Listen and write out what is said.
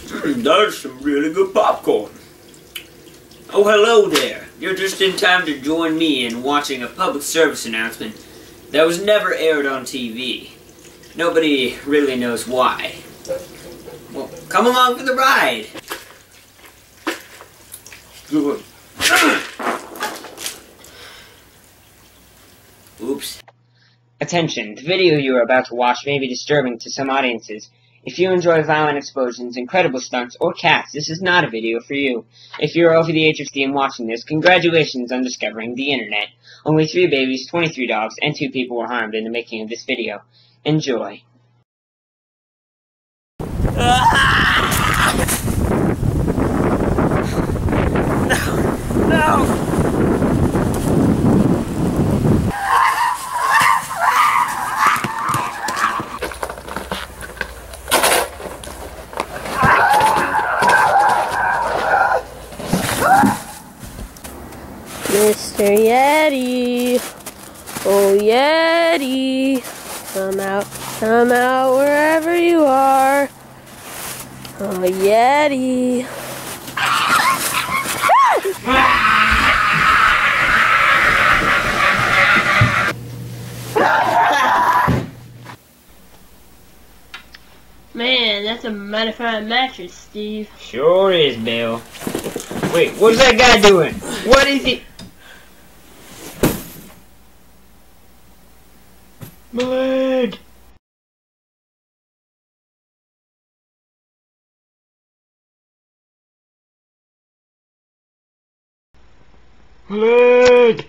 That's some really good popcorn. Oh, hello there. You're just in time to join me in watching a public service announcement that was never aired on TV. Nobody really knows why. Well, come along for the ride. Good. Oops. Attention, the video you are about to watch may be disturbing to some audiences. If you enjoy violent explosions, incredible stunts, or cats, this is not a video for you. If you are over the age of 50 and watching this, congratulations on discovering the internet. Only 3 babies, 23 dogs, and 2 people were harmed in the making of this video. Enjoy. No! Mr. Yeti, oh Yeti, come out wherever you are. Oh Yeti. Man, that's a mighty fine mattress, Steve. Sure is, Bill. Wait, what's that guy doing? What is he? My leg! My leg!